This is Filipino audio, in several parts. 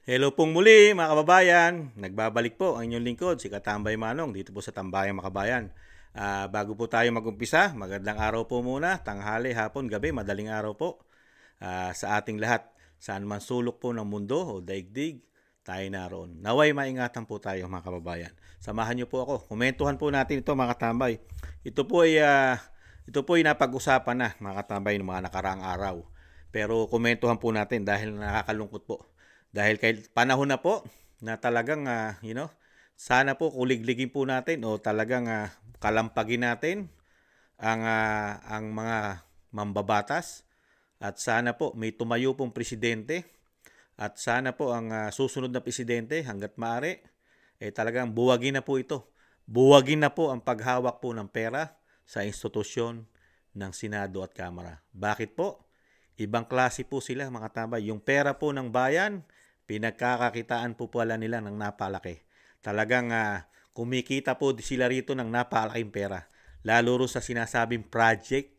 Hello pong muli mga kababayan. Nagbabalik po ang inyong lingkod, si Katambay Manong, dito po sa Tambayang Makabayan. Bago po tayo mag-umpisa, magandang araw po muna, tanghali, hapon, gabi, madaling araw po sa ating lahat. Saan man sulok po ng mundo o daigdig, tayo naroon. Naway maingatan po tayo mga kababayan. Samahan niyo po ako. Komentuhan po natin ito mga katambay. Ito po ay napag-usapan na mga katambay ng mga nakaraang araw. Pero komentuhan po natin dahil nakakalungkot po. Dahil kay panahon na po na talagang sana po kuligligin po natin o talagang kalampagin natin ang mga mambabatas at sana po may tumayo pong presidente at sana po ang susunod na presidente hangga't maaari talagang buwagin na po ito. Buwagin na po ang paghawak po ng pera sa institusyon ng Senado at Kamara. Bakit po? Ibang klase po sila mga tambay. Yung pera po ng bayan, pinagkakakitaan po pala nila ng napalaki. Talagang kumikita po sila rito ng napalaking pera. Lalo rin sa sinasabing project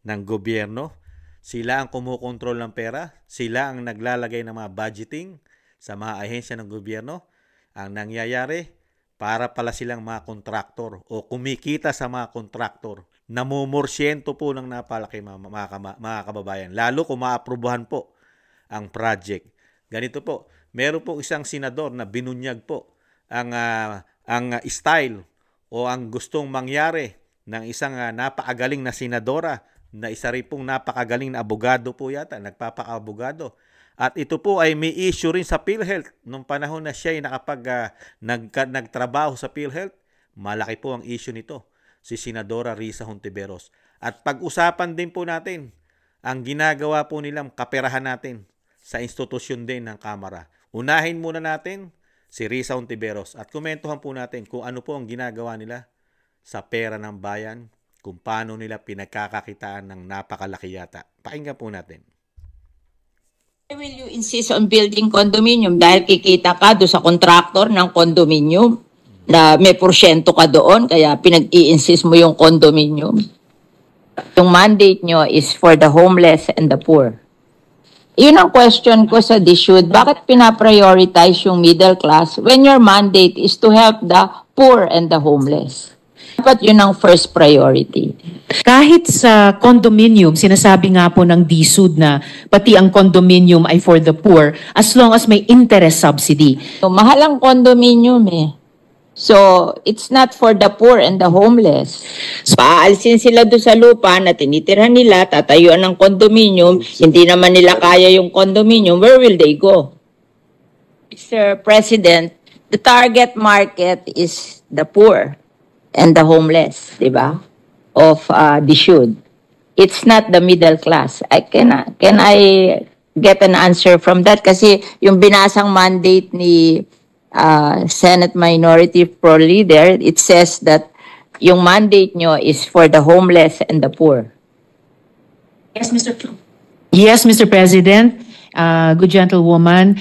ng gobyerno. Sila ang kumukontrol ng pera. Sila ang naglalagay ng mga budgeting sa mga ahensya ng gobyerno. Ang nangyayari, para pala silang mga kontraktor o kumikita sa mga kontraktor. Namumorsyento po ng napalaki mga kababayan. Lalo kung maaprubahan po ang project. Ganito po, meron po isang senador na binunyag po ang style o ang gustong mangyari ng isang napakagaling na senadora na isa rin pong napakagaling na abogado po yata, nagpapaka-abogado. At ito po ay may issue rin sa PhilHealth. Nung panahon na siya ay nagtrabaho sa PhilHealth, malaki po ang issue nito, si Senadora Risa Hontiveros. At pag-usapan din po natin ang ginagawa po nilang kaperahan natin sa institusyon din ng Kamara. Unahin muna natin si Risa Hontiveros at komentuhan po natin kung ano po ang ginagawa nila sa pera ng bayan, kung paano nila pinagkakakitaan ng napakalaki yata. Pakinggan po natin. Will you insist on building condominium dahil kikita ka doon sa contractor ng condominium na may porsyento ka doon kaya pinag-i-insist mo yung condominium? Yung mandate nyo is for the homeless and the poor. Yun ang question ko sa DSUD. Bakit pinaprioritize yung middle class when your mandate is to help the poor and the homeless? Dapat yun ang first priority. Kahit sa condominium, sinasabi nga po ng DSUD na pati ang condominium ay for the poor as long as may interest subsidy. So, mahal ang condominium eh. So, it's not for the poor and the homeless. So, paalisin sila doon sa lupa na tinitirhan nila, tatayuan ng condominium, hindi naman nila kaya yung condominium, where will they go? Mr. President, the target market is the poor and the homeless, di ba? Of DSUD. It's not the middle class. Can I get an answer from that? Kasi yung binasang mandate ni Senate Minority Pro Leader, it says that yung mandate nyo is for the homeless and the poor. Yes, Mr. President, good gentlewoman.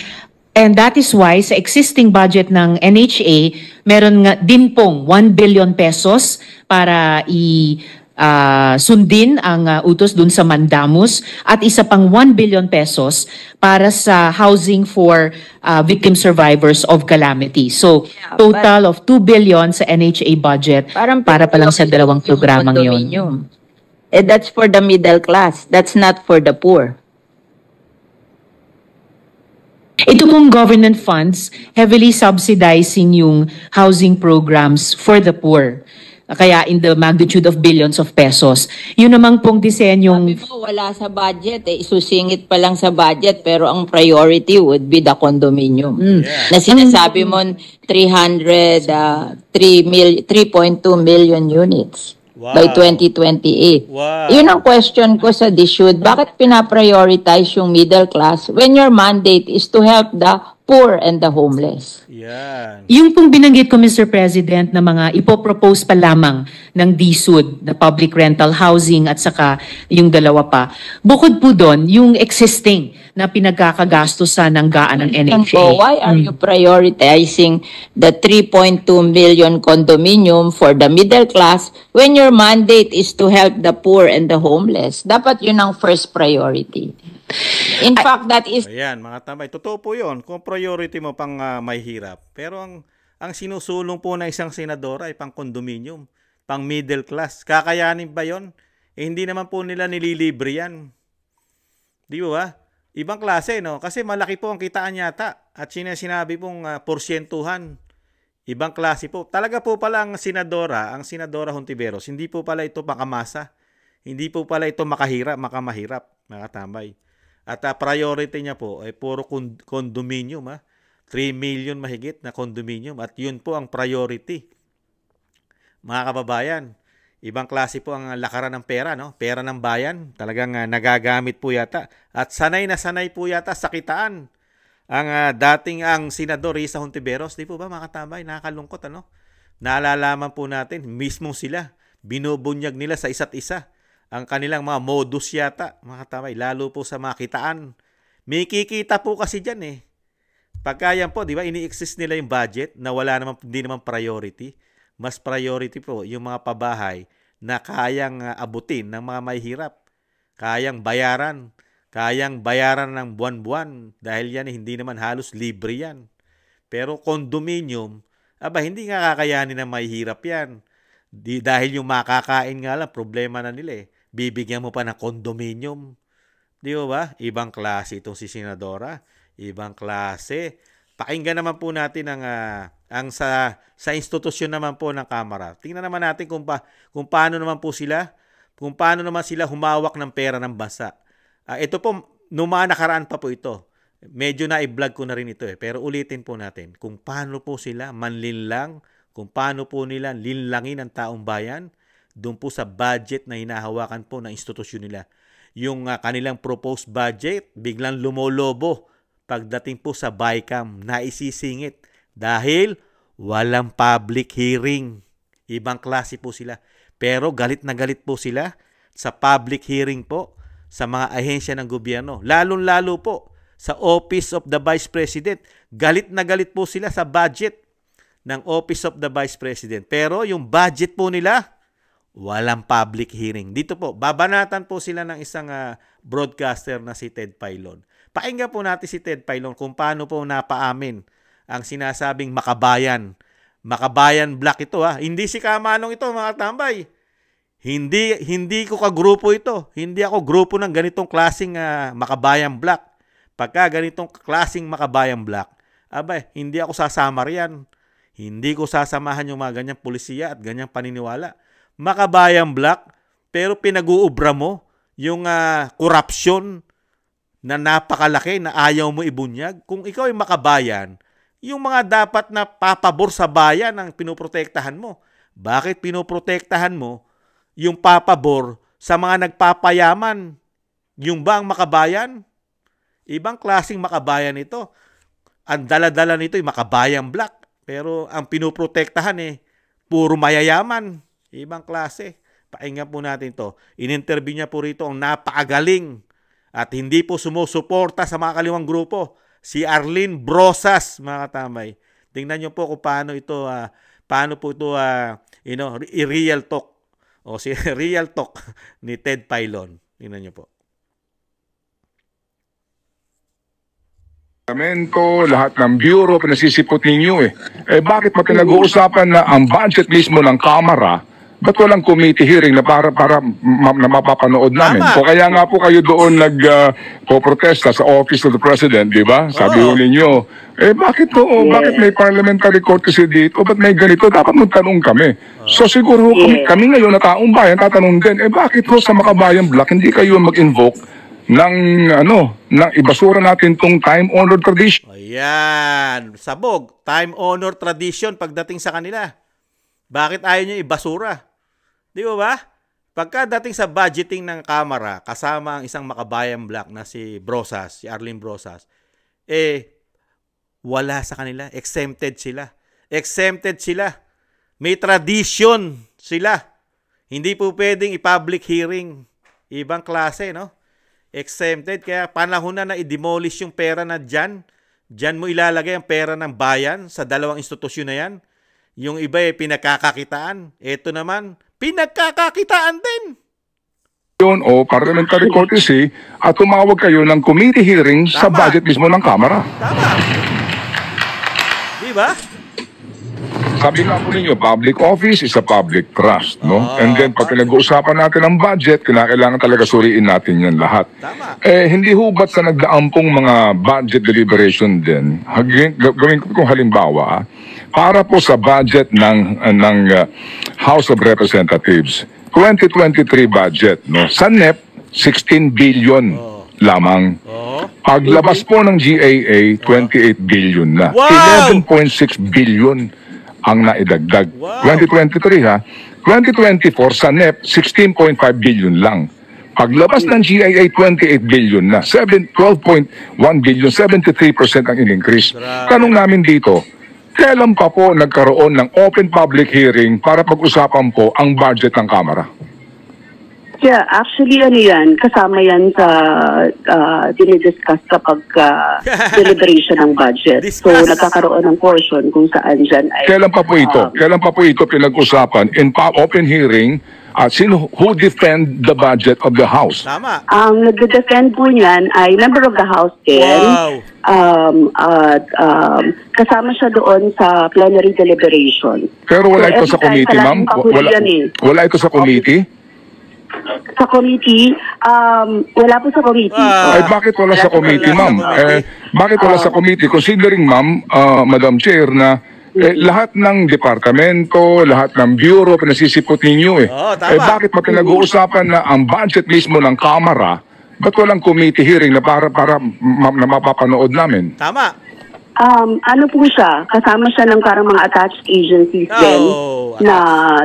And that is why sa existing budget ng NHA, meron nga din pong 1 billion pesos para sundin ang utos dun sa Mandamus at isa pang 1 billion pesos para sa housing for victim survivors of calamity. So, total of 2 billion sa NHA budget para pa lang sa dalawang programang yun. That's for the middle class. That's not for the poor. Ito pong government funds heavily subsidizing yung housing programs for the poor. Kaya in the magnitude of billions of pesos. Yun namang pong disenyong... Sabi mo, wala sa budget eh. Isusingit pa lang sa budget pero ang priority would be the condominium. Na sinasabi mo 3.2 million units. Wow. By 2028. Wow. Yun ang question ko sa DSUD. Bakit pinaprioritize yung middle class when your mandate is to help the poor and the homeless? Yan. Yung pong binanggit ko, Mr. President, na mga ipopropose pa lamang ng DSUD, na public rental housing at saka yung dalawa pa. Bukod po doon, yung existing na pinagkakagastusan ng gaan ng NHA. So why are you prioritizing the 3.2 million condominium for the middle class when your mandate is to help the poor and the homeless? Dapat yun ang first priority. In fact, that is Ayan, mga tambay. Totoo po yun. Kung priority mo pang may hirap. Pero ang sinusulong po ng isang senadora ay pang condominium, pang middle class. Kakayanin ba yon? Eh, hindi naman po nila nililibre yan. Di ba? Ibang klase, no? Kasi malaki po ang kitaan yata. At sinabi pong porsyentuhan. Ibang klase po. Talaga po pala ang senadora Hontiveros, hindi po pala ito makamasa. Hindi po pala ito makamahirap, mga tambay. At priority niya po ay puro condominium. 3 million mahigit na condominium. At yun po ang priority. Mga kababayan, ibang klase po ang lakaran ng pera, no? Pera ng bayan, talagang nagagamit po yata. At sanay na sanay po yata sa kitaan. Ang dating Senador Risa Hontiveros, di po ba mga katambay, nakakalungkot, ano? Naalalaman po natin, mismo sila, binubunyag nila sa isa't isa. Ang kanilang mga modus yata, mga katambay, lalo po sa mga kitaan. May kikita po kasi dyan eh. Pagka yan po, di ba, ini-exist nila yung budget na wala naman, hindi naman priority. Mas priority po yung mga pabahay na kayang abutin ng mga mahihirap. Kayang bayaran ng buwan-buwan dahil yan hindi naman halos libre yan. Pero condominium, hindi nga kakayanin ng mahihirap yan. Dahil yung makakain nga lang, problema na nila eh. Bibigyan mo pa ng condominium. Di ba? Ibang klase itong si Senadora. Ibang klase. Pakinggan naman po natin ang sa institusyon naman po ng Kamara. Tingnan naman natin kung paano naman sila humawak ng pera ng bansa. Ito po, nakaraan pa po ito. Medyo na-i-vlog ko na rin ito eh. Pero ulitin po natin kung paano po sila manlinlang, kung paano po nila linlangin ang taong bayan doon po sa budget na hinahawakan po ng institusyon nila. Yung kanilang proposed budget, biglang lumolobo pagdating po sa BICAM na isisingit dahil walang public hearing. Ibang klase po sila. Pero galit na galit po sila sa public hearing po sa mga ahensya ng gobyerno. Lalong-lalo po sa Office of the Vice President. Galit na galit po sila sa budget ng Office of the Vice President. Pero yung budget po nila, walang public hearing. Dito po, babanatan po sila ng isang broadcaster na si Ted Filon. Pakinggan po natin si Ted Filon kung paano po napaamin ang sinasabing makabayan. Makabayan Black ito Hindi si Kamanong ito, mga tambay. Hindi ko kagrupo ito. Hindi ako grupo ng ganitong klaseng Makabayan Black. Pagka ganitong klaseng Makabayan Black, hindi ako sasama riyan. Hindi ko sasamahan yung mga ganyang pulisiya at ganyang paniniwala. Makabayan Black, pero pinag-uubra mo yung korupsyon na napakalaki na ayaw mo ibunyag. Kung ikaw ay makabayan, yung mga dapat na papabor sa bayan ang pinoprotektahan mo. Bakit pinoprotektahan mo yung papabor sa mga nagpapayaman? Yung ba ang makabayan? Ibang klaseng makabayan ito. Ang dala-dala nito ay Makabayan Black. Pero ang pinoprotektahan puro mayayaman. Ibang klase. Pakinggan po natin to. In-interview niya po rito ang napakagaling at hindi po sumusuporta sa mga kaliwang grupo. Si Arlene Brosas, mga katambay. Tingnan niyo po kung paano ito, real talk. O si real talk ni Ted Filon. Tingnan niyo po. Lahat ng bureau pinasisipot ninyo bakit mo pinag-uusapan na ang budget mismo ng Kamara, ba't walang committee hearing na para na mapapanood namin? Tama. So kaya nga po kayo doon nag-poprotesta sa Office of the President, di ba? Sabi ho ninyo, bakit to? Bakit may parliamentary courtesy dito? Ba't may ganito? Dapat magtanong kami. So siguro kami ngayon na taong bayan, tatanong din, bakit ho sa Makabayan Black hindi kayo mag-invoke ng ibasura natin tong time-honored tradition? Ayan, sabog, time-honored tradition pagdating sa kanila. Bakit ayaw nyo ibasura? Di ba? Pagkadating sa budgeting ng Kamara, kasama ang isang Makabayan Black na si Brosas, si Arlene Brosas, wala sa kanila. Exempted sila. Exempted sila. May tradition sila. Hindi po pwedeng i-public hearing. Ibang klase, no? Exempted. Kaya panahon na i-demolish yung pera na dyan. Dyan mo ilalagay ang pera ng bayan sa dalawang institusyon na yan. Yung iba pinagkakakitaan. Ito naman, pinagkakakitaan din. yun o parliamentary courtesy at tumawag kayo ng committee hearing sa Tama. budget mismo ng Kamara. Tama. Di ba? Sabi nga po ninyo, public office is a public trust, no? And then, pag pinag-uusapan natin ang budget, kailangan talaga suriin natin yan lahat. Tama. Hindi hubat sa nagdaampong mga budget deliberation din, gawin ko kung halimbawa, para po sa budget ng House of Representatives, 2023 budget, no? Sa NEP, 16 billion lamang. Paglabas po ng GAA, 28 billion na. Wow! 11.6 billion ang naidagdag. Wow! 2023 ha. 2024 sa NEP, 16.5 billion lang. Paglabas ng GIA, 28 billion na. 12.1 billion, 73% ang in-increase. Grabe. Tanong namin dito, kailan pa po nagkaroon ng open public hearing para pag-usapan po ang budget ng Kamara? Yeah, actually ano yan, kasama yan sa dinidiscuss kapag deliberation ng budget. So Discuss. nagkakaroon ng portion kung saan dyan ay... Kailan pa po ito? Kailan pa po ito pinag-usapan in open hearing at who defend the budget of the House? Tama. Ang nagde-defend po niyan ay member of the House din. Wow. Kasama siya doon sa plenary deliberation. Pero wala ito So, sa every time, committee, ma'am? palaging pahuli yan eh. Wala ito sa committee? Sa committee, wala po sa committee. Ay, bakit wala sa committee, ma'am? Bakit wala sa committee? Considering, ma'am, Madam Chair, na lahat ng departamento, lahat ng bureau, pinasisipot ninyo eh. Oo, tama. Bakit pa pinag-uusapan na ang budget mismo ng Kamara, ba't walang committee hearing na para na mapapanood namin? Tama. Ano po siya, kasama siya ng parang mga attached agencies din na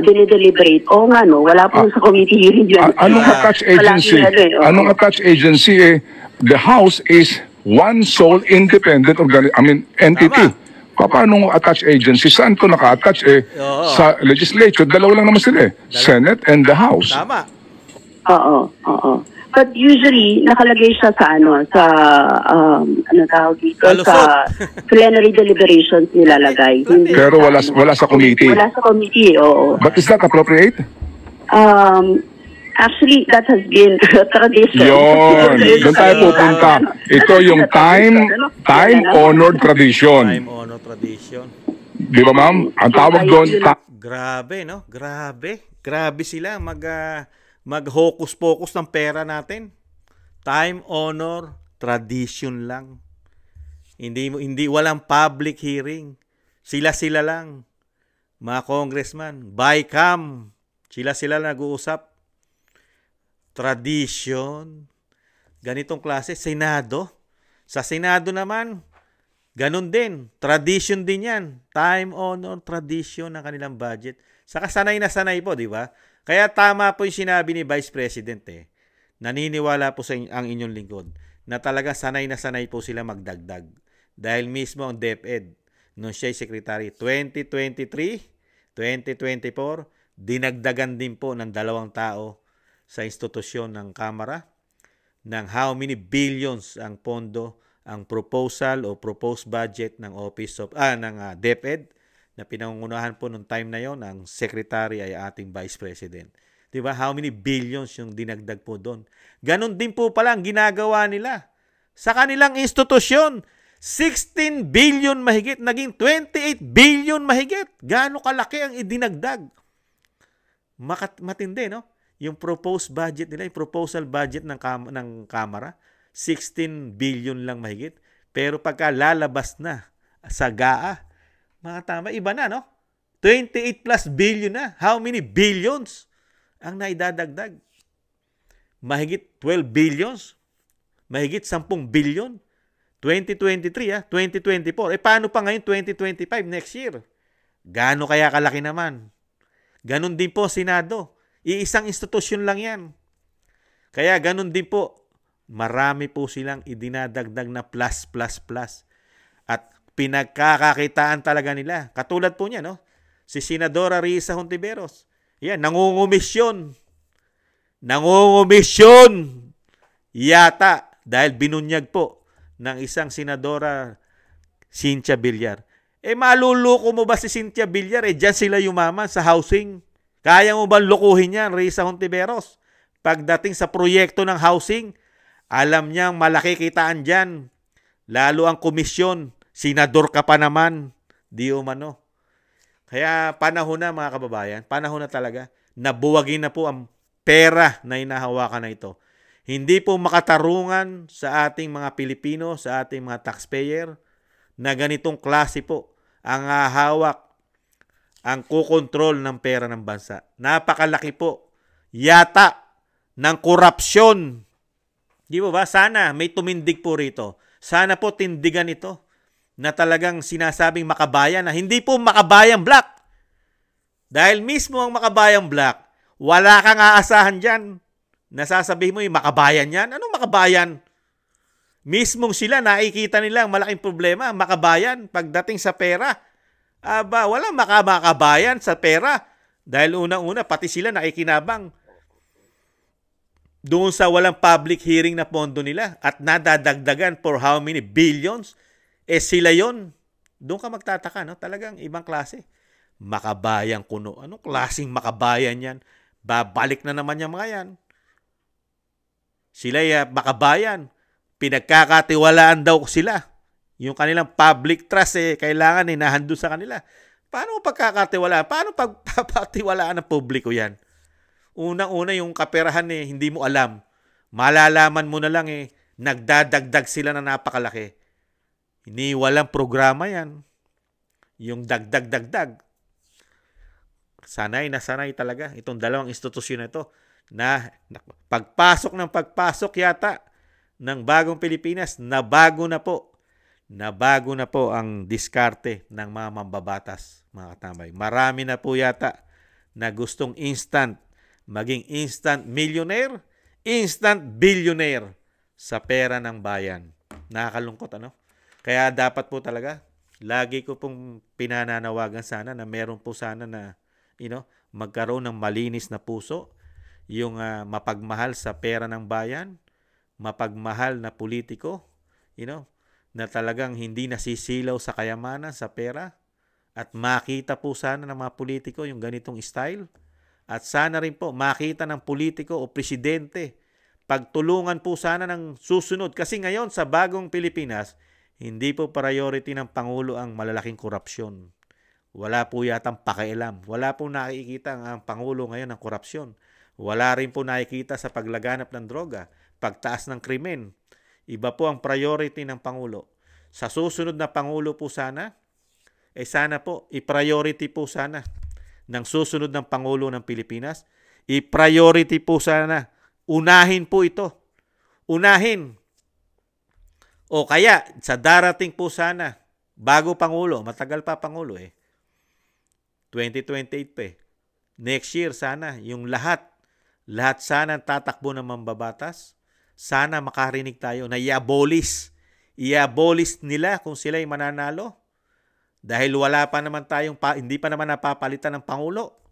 dinideliberate. Oo nga no, wala po sa committee hearing yun. Anong attached agency? Anong attached agency eh? The House is one sole independent entity. Paano attached agency? Saan to naka-attach eh? Sa legislature, dalawa lang naman sila eh. Senate and the House. Tama. Oo. But usually, nakalagay siya sa ano tawag dito, Malusot. sa plenary deliberations nilalagay. Hindi Pero wala sa committee. Wala sa committee, oo. But is that appropriate? Actually, that has been tradition. Yun. Doon tayo pupunta. Ito yung time-honored tradition. Time-honored tradition. Di ba, ma'am? Ang tawag doon, Grabe, no? Grabe. Grabe sila mag-hocus-pocus ng pera natin. Time, honor, tradition lang. Hindi walang public hearing. Sila lang. Mga congressman, by cam. Sila nag-uusap. Tradition. Ganitong klase. Senado. Sa Senado naman, ganun din. Tradition din yan. Time, honor, tradition ng kanilang budget. Saka sanay na sanay po, di ba? Kaya tama po yung sinabi ni Vice President eh. Naniniwala po sa ang inyong lingkod na talaga sanay na sanay po sila magdagdag. Dahil mismo ang DepEd, nung siya'y Secretary 2023, 2024, dinagdagan din po ng 2 tao sa institusyon ng Kamara ng how many billions ang pondo, ang proposal o proposed budget ng Office of ng DepEd na pinangungunahan po nung time na yon ang secretary ay ating vice president. 'Di ba? How many billions yung dinagdag po doon. Ganon din po pala ang ginagawa nila sa kanilang institusyon. 16 billion mahigit, naging 28 billion mahigit. Gaano kalaki ang idinagdag? Matindi, no? Yung proposed budget nila, yung proposal budget ng Kamara, 16 billion lang mahigit. Pero pagka lalabas na sa GAA, mga tama, iba na, no? 28 plus billion na. How many billions ang naidadagdag? Mahigit 12 billions? Mahigit 10 billion? 2023, 2024. Paano pa ngayon 2025, next year? Gaano kaya kalaki naman? Ganon din po, Senado. Iisang institusyon lang yan. Kaya ganon din po. Marami po silang idinadagdag na plus. At pinagkakakitaan talaga nila. Katulad po niya, no? Si Senadora Risa Hontiveros. Yan, nangungumisyon. Yata dahil binunyag po ng isang Senadora Cynthia Villar. Maluluko mo ba si Cynthia Villar? Diyan sila yumaman sa housing. Kaya mo ba lukuhin yan, Risa Hontiveros? Pagdating sa proyekto ng housing, alam niyang malaki kitaan dyan. Lalo ang komisyon, senador ka pa naman, di umano. Kaya panahon na mga kababayan, panahon na talaga, nabuwagin na po ang pera na hinahawakan na ito. Hindi po makatarungan sa ating mga Pilipino, sa ating mga taxpayer, na ganitong klase po ang hawak, ang kukontrol ng pera ng bansa. Napakalaki po yata ng korupsyon. Di ba? Sana may tumindig po rito. Sana po tindigan ito na talagang sinasabing makabayan na hindi po makabayang black. Dahil mismo ang makabayang black, wala kang aasahan dyan. Nasasabihin mo yung makabayan yan? Anong makabayan? Mismong sila nakikita nila ang malaking problema, makabayan pagdating sa pera. Aba, walang makabayan sa pera. Dahil unang-una, pati sila nakikinabang doon sa walang public hearing na pondo nila at nadadagdagan for how many billions? Sila yon. Doon ka magtataka, no? Talagang ibang klase. Makabayan kuno. Anong klaseng makabayan yan? Babalik na naman yung mga yan. Sila makabayan. Pinagkakatiwalaan daw sila. Yung kanilang public trust kailangan nahandun sa kanila. Paano pagkakatiwalaan? Paano pagpapatiwalaan ng publiko yan? Unang-una yung kaperahan hindi mo alam. Malalaman mo na lang nagdadagdag sila na napakalaki. Hindi walang programa yan. Yung dagdag-dagdag. Sanay na sanay talaga itong dalawang institusyon na ito na pagpasok yata ng bagong Pilipinas, nabago na po. Nabago na po ang diskarte ng mga mambabatas, mga katambay. Marami na po yata na gustong maging instant millionaire, instant billionaire sa pera ng bayan. Nakakalungkot, ano? Kaya dapat po talaga, lagi ko pong pinananawagan sana na meron po sana na, magkaroon ng malinis na puso, yung mapagmahal sa pera ng bayan, mapagmahal na politiko, na talagang hindi nasisilaw sa kayamanan, sa pera, at makita po sana ng mga politiko yung ganitong style. At sana rin po makita ng politiko o presidente, pagtulungan po sana ng susunod. Kasi ngayon sa bagong Pilipinas, hindi po priority ng Pangulo ang malalaking korupsyon. Wala po yatang pakialam. Wala po nakikita ang Pangulo ngayon ng korupsyon. Wala rin po nakikita sa paglaganap ng droga, pagtaas ng krimen. Iba po ang priority ng Pangulo. Sa susunod na Pangulo po sana, sana po, i-priority po sana ng susunod ng Pangulo ng Pilipinas, i-priority po sana, unahin po ito. Unahin. O kaya, sa darating po sana, bago Pangulo, matagal pa Pangulo 2028 pa Next year sana, yung lahat sana tatakbo ng mambabatas, sana makarinig tayo na i-abolish nila kung sila'y mananalo. Dahil wala pa naman hindi pa naman napapalitan ng Pangulo.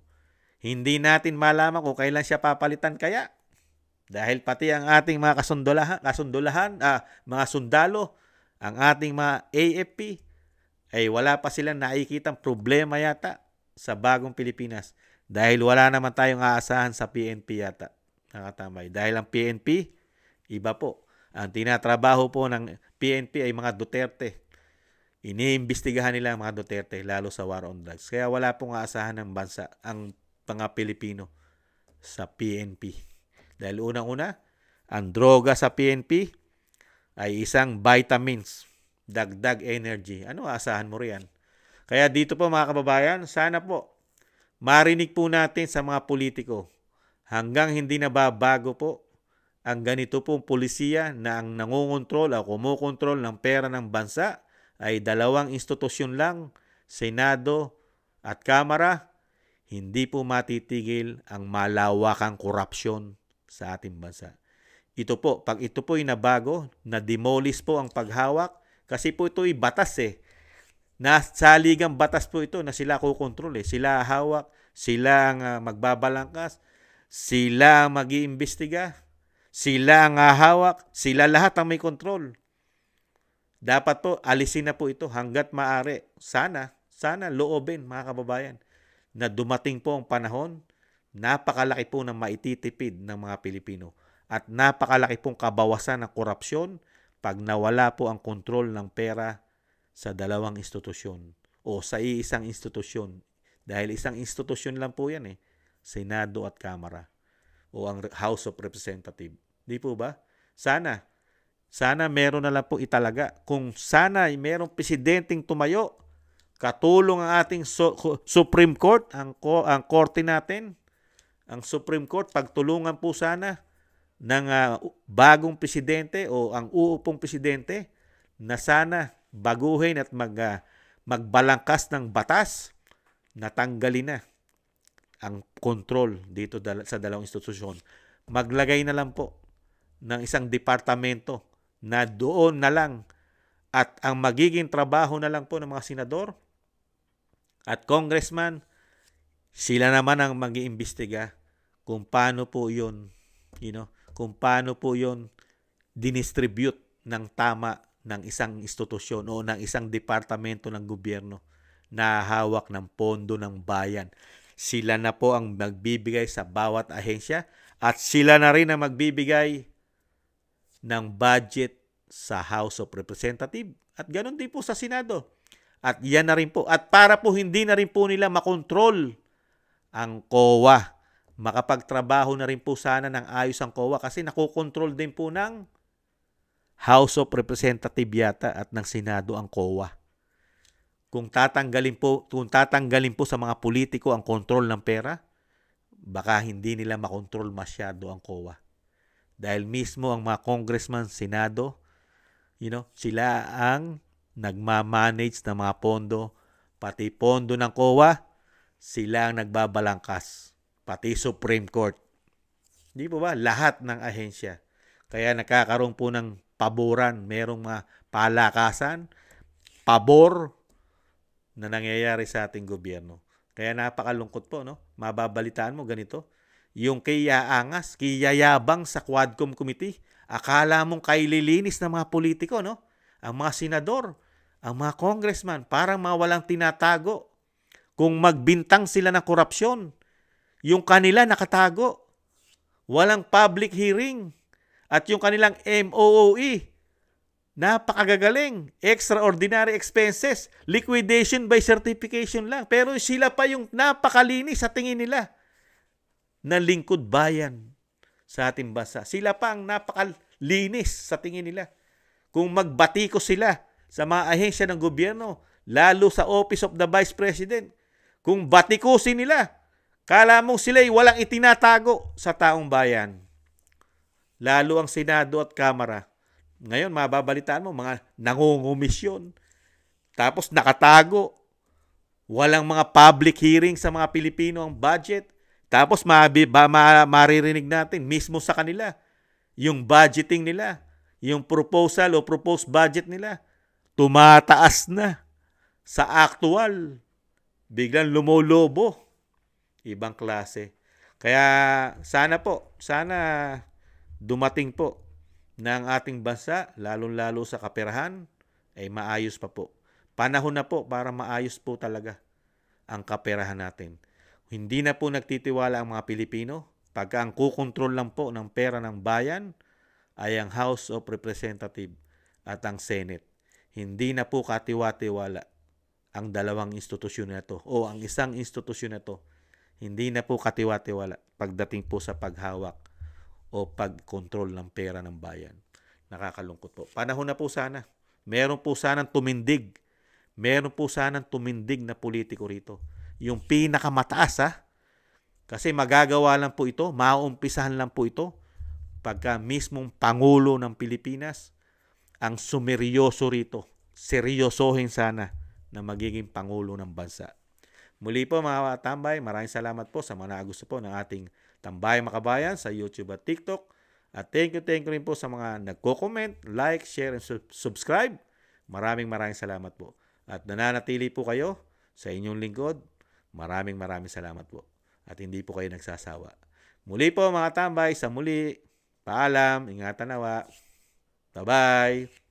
Hindi natin malaman kung kailan siya papalitan kaya. Dahil pati ang ating mga mga sundalo, ang ating mga AFP, ay wala pa silang nakikitang problema yata sa bagong Pilipinas. Dahil wala naman tayong aasahan sa PNP yata. Nakatamay. Dahil ang PNP, iba po. Ang tinatrabaho po ng PNP ay mga Duterte. Iniimbestigahan nila ang mga Duterte, lalo sa war on drugs. Kaya wala pong aasahan ng bansa, ang mga Pilipino sa PNP. Dahil unang-una, ang droga sa PNP ay isang vitamins, dagdag energy. Ano aasahan mo riyan? Kaya dito po mga kababayan, sana po marinig po natin sa mga politiko hanggang hindi nababago po ang ganito pong pulisiya na ang nangungontrol o kumukontrol ng pera ng bansa ay dalawang institusyon lang, Senado at Kamara. Hindi po matitigil ang malawakang korupsyon sa ating bansa. Pag ito po ay nabago, na-demolish po ang paghawak, kasi po ito ay batas Nasaligang batas po ito na sila kukontrol Sila hawak, sila ang magbabalangkas, sila ang mag-iimbestiga, sila ang hawak, sila lahat ang may kontrol. Dapat po, alisin na po ito hanggat maaari. Sana loobin mga kababayan na dumating po ang panahon napakalaki po ng maititipid ng mga Pilipino at napakalaki pong kabawasan ng korupsyon pag nawala po ang kontrol ng pera sa dalawang institusyon o sa iisang institusyon. Dahil isang institusyon lang po yan Senado at Kamara o ang House of Representatives. Di po ba? Sana meron na lang po italaga. Kung sana merong presidenteng tumayo, katulong ang ating Supreme Court, ang korte natin, ang Supreme Court, pagtulungan po sana ng bagong presidente o ang uupong presidente na sana baguhin at magbalangkas ng batas na tanggalin na ang kontrol dito sa dalawang institusyon. Maglagay na lang po ng isang departamento na doon na lang at ang magiging trabaho na lang po ng mga senador at congressman, sila naman ang mag-iimbestiga kung paano po yun, kung paano po yun dinistribute ng tama ng isang institusyon o ng isang departamento ng gobyerno na hawak ng pondo ng bayan. Sila na po ang magbibigay sa bawat ahensya at sila na rin ang magbibigay ng budget sa House of Representatives at ganoon din po sa Senado. At yan na rin po. At para po hindi na rin po nila makontrol ang COA, makapagtrabaho na rin po sana ng ayos ang COA kasi nakokontrol din po ng House of Representatives yata at ng Senado ang COA. Kung tatanggalin po sa mga politiko ang kontrol ng pera, baka hindi nila makontrol masyado ang COA. Dahil mismo ang mga congressman, Senado, sila ang nagmamanage ng mga pondo, pati pondo ng COA, sila ang nagbabalangkas, pati Supreme Court. Di po ba? Lahat ng ahensya. Kaya nakakaroon po ng paboran, merong mga palakasan, pabor na nangyayari sa ating gobyerno. Kaya napakalungkot po, Mababalitaan mo ganito. Yung kiyaangas, kiyayabang sa Quadcom Committee, akala mong kaililinis ng mga politiko, Ang mga senador, ang mga congressman, parang mga walang tinatago. Kung magbintang sila ng korupsyon, yung kanila nakatago. Walang public hearing. At yung kanilang MOOE, napakagagaling. Extraordinary expenses. Liquidation by certification lang. Pero sila pa yung napakalinis sa tingin nila na lingkod bayan sa ating bansa. Sila pa ang napakalinis sa tingin nila. Kung magbatiko sila sa mga ahensya ng gobyerno, lalo sa Office of the Vice President, kung batikusin nila, kala mong sila'y walang itinatago sa taong bayan. Lalo ang Senado at Kamara. Ngayon, mababalitaan mo, mga nangungumisyon. Tapos nakatago. Walang mga public hearing sa mga Pilipino ang budget. Tapos maririnig natin mismo sa kanila yung budgeting nila, yung proposal o proposed budget nila, tumataas na sa actual. Biglang lumolobo. Ibang klase. Kaya sana dumating po ng ating bansa, lalong-lalo sa kaperahan, ay maayos pa po. Panahon na po para maayos po talaga ang kaperahan natin. Hindi na po nagtitiwala ang mga Pilipino pagka ang kukontrol lang po ng pera ng bayan ay ang House of Representatives at ang Senate. Hindi na po katiwa-tiwala ang dalawang institusyon na ito o ang isang institusyon na ito. Hindi na po katiwa-tiwala pagdating po sa paghawak o pagkontrol ng pera ng bayan. Nakakalungkot po. Panahon na po sana. Meron po sanang tumindig. Meron po sanang tumindig na politiko rito. Yung pinakamataas kasi magagawa lang po ito, mauumpisahan lang po ito pagka mismong Pangulo ng Pilipinas ang sumeryoso rito. Seryosohin sana na magiging Pangulo ng bansa. Muli po mga tambay, maraming salamat po sa mga gusto po ng ating Tambayang Makabayan sa YouTube at TikTok. At thank you rin po sa mga nagko-comment, like, share, and subscribe. Maraming salamat po. At nananatili po kayo sa inyong lingkod. Maraming salamat po. At hindi po kayo nagsasawa. Muli po mga tambay, sa muli. Paalam, ingatan nawa. Bye-bye.